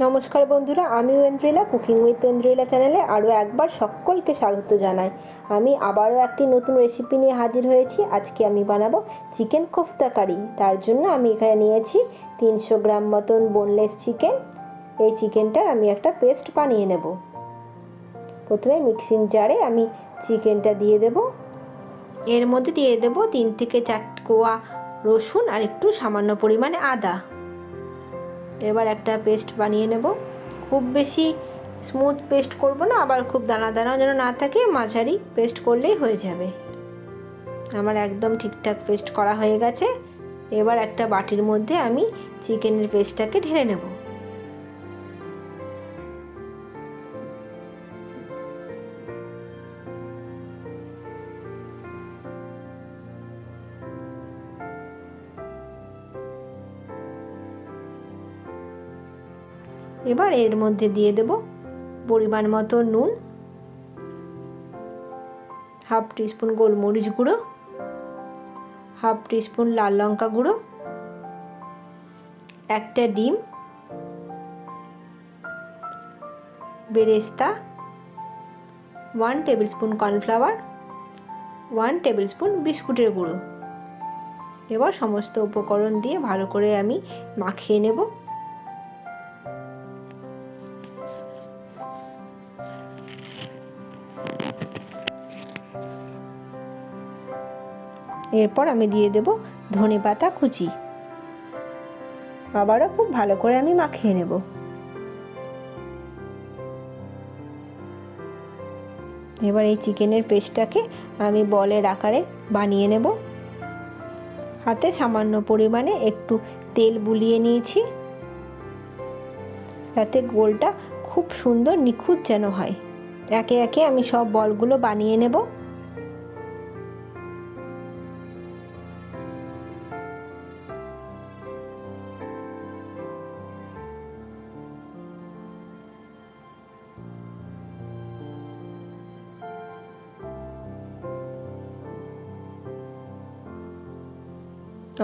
নমস্কার বন্ধুরা, আমি ঐন্দ্রিলা কুকিং উইথ ঐন্দ্রিলা চ্যানেলে আরও একবার সকলকে স্বাগত জানাই। আমি আবারও একটি নতুন রেসিপি নিয়ে হাজির হয়েছি। আজকে আমি বানাবো চিকেন কোফতা কারি। তার জন্য আমি এখানে নিয়েছি 300 গ্রাম মতন বোনলেস চিকেন। এই চিকেনটার আমি একটা পেস্ট বানিয়ে নেব। প্রথমে মিক্সিং জারে আমি চিকেনটা দিয়ে দেব। এর মধ্যে দিয়ে দেব 3 থেকে 4 কোয়া রসুন আর একটু সামান্য পরিমাণে আদা। এবার একটা পেস্ট বানিয়ে নেব। খুব বেশি স্মুথ পেস্ট করব না, আবার খুব দানা দানাও যেন না থাকে, মাঝারি পেস্ট করলেই হয়ে যাবে। আমার একদম ঠিকঠাক পেস্ট করা হয়ে গেছে। এবার একটা বাটির মধ্যে আমি চিকেনের পেস্টটাকে ঢেলে নেব। এবার এর মধ্যে দিয়ে দেব পরিমাণ মতো নুন, হাফ টিস্পুন গোলমরিচ গুঁড়ো, হাফ টিস্পুন লাল লঙ্কা গুঁড়ো, একটা ডিম, বেরেস্তা, 1 table spoon cornflour, 1 table spoon বিস্কুটের গুঁড়ো। এবার সমস্ত উপকরণ দিয়ে ভালো করে আমি মাখিয়ে নেব। এরপর আমি দিয়ে দেব ধনেপাতা কুচি। আবারও খুব ভালো করে আমি মাখিয়ে নেব। এবার এই চিকেনের পেস্টটাকে আমি বলের আকারে বানিয়ে নেব। হাতে সামান্য পরিমাণে একটু তেল বুলিয়ে নিয়েছি, যাতে গোলটা খুব সুন্দর নিখুঁত যেন হয়। একে একে আমি সব বলগুলো বানিয়ে নেব।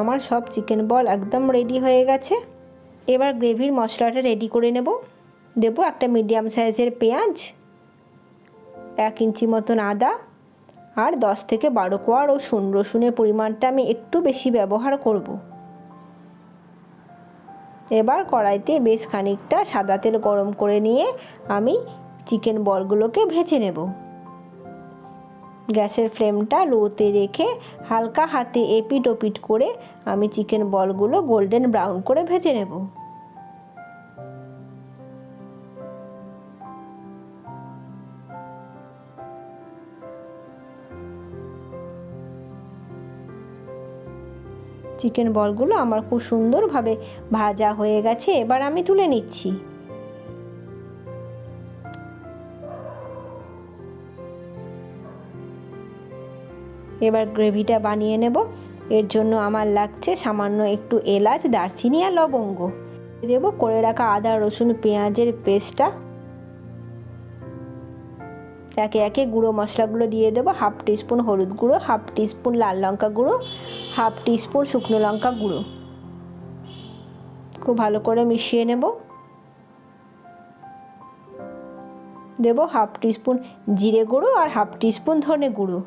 আমার সব চিকেন বল একদম রেডি হয়ে গেছে। এবার গ্রেভির মশলাটা রেডি করে নেব। দেব একটা মিডিয়াম সাইজের পেঁয়াজ, 1 ইঞ্চি মতন আদা, আর 10 থেকে 12 কোয়া রসুন। রসুনের পরিমাণটা আমি একটু বেশি ব্যবহার করব। এবার কড়াইতে বেশ খানিকটা সাদা তেল গরম করে নিয়ে আমি চিকেন বলগুলোকে ভেজে নেব। গ্যাসের ফ্লেমটা লোতে রেখে হালকা হাতে এপিট ওপিট করে আমি চিকেন বলগুলো গোল্ডেন ব্রাউন করে ভেজে নেব। চিকেন বলগুলো আমার খুব সুন্দরভাবে ভাজা হয়ে গেছে। এবার আমি তুলে নিচ্ছি। এবার গ্রেভিটা বানিয়ে নেব। এর জন্য আমার লাগছে সামান্য একটু এলাচ, দারচিনি আর লবঙ্গ। দেব করে রাখা আদা রসুন পেঁয়াজের পেস্টটা। একে একে গুঁড়ো মশলাগুলো দিয়ে দেবো। হাফ টিস্পুন হলুদ গুঁড়ো, হাফ টিস্পুন লাল লঙ্কা গুঁড়ো, হাফ টিস্পুন শুকনো লঙ্কা গুঁড়ো। খুব ভালো করে মিশিয়ে নেব। দেব হাফ টিস্পুন জিরে গুঁড়ো আর হাফ টিস্পুন ধনে গুঁড়ো।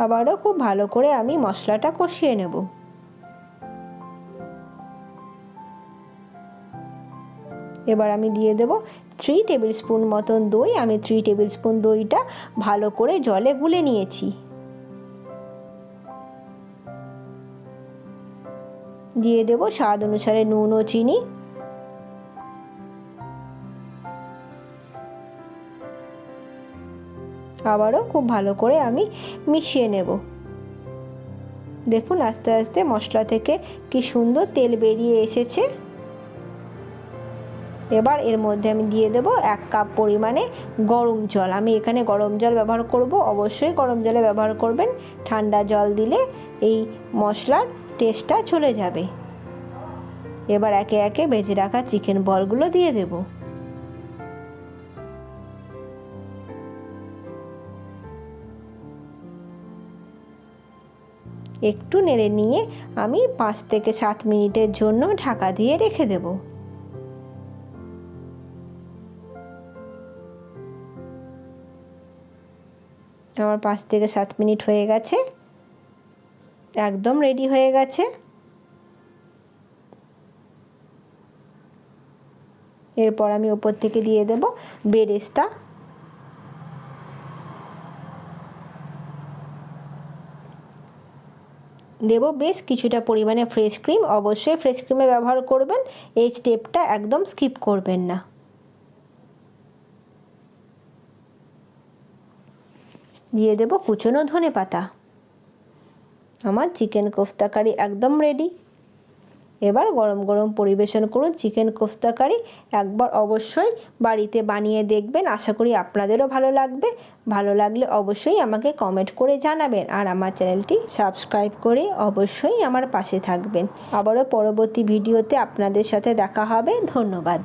আবারও খুব ভালো করে আমি মশলাটা কষিয়ে নেব। এবার আমি দিয়ে দেব 3 টেবিল স্পুন মতন দই। আমি 3 টেবিল স্পুন দইটা ভালো করে জলে গুলে নিয়েছি। দিয়ে দেব স্বাদ অনুসারে নুন ও চিনি। আবারও খুব ভালো করে আমি মিশিয়ে নেব। দেখুন আস্তে আস্তে মশলা থেকে কি সুন্দর তেল বেরিয়ে এসেছে। এবার এর মধ্যে আমি দিয়ে দেব 1 কাপ পরিমাণে গরম জল। আমি এখানে গরম জল ব্যবহার করব। অবশ্যই গরম জলে ব্যবহার করবেন। ঠান্ডা জল দিলে এই মশলার টেস্টটা চলে যাবে। এবার একে একে ভেজে রাখা চিকেন বলগুলো দিয়ে দেব। একটু নেড়ে নিয়ে আমি 5 থেকে 7 মিনিটের জন্য ঢাকা দিয়ে রেখে দেব। আমার 5 থেকে 7 মিনিট হয়ে গেছে, একদম রেডি হয়ে গেছে। এরপর আমি ওপর থেকে দিয়ে দেব বেরেস্তা। দেব বেশ কিছুটা পরিমাণে ফ্রেশ ক্রিম। অবশ্যই ফ্রেশ ক্রিমে ব্যবহার করবেন, এই স্টেপটা একদম স্কিপ করবেন না। দিয়ে দেব কুচনো ধনেপাতা। আমার চিকেন কোফতা কারি একদম রেডি। এবার গরম গরম পরিবেশন করুন চিকেন কোফতা কারি। একবার অবশ্যই বাড়িতে বানিয়ে দেখবেন, আশা করি আপনাদেরও ভালো লাগবে। ভালো লাগলে অবশ্যই আমাকে কমেন্ট করে জানাবেন, আর আমার চ্যানেলটি সাবস্ক্রাইব করে অবশ্যই আমার পাশে থাকবেন। আবারও পরবর্তী ভিডিওতে আপনাদের সাথে দেখা হবে। ধন্যবাদ।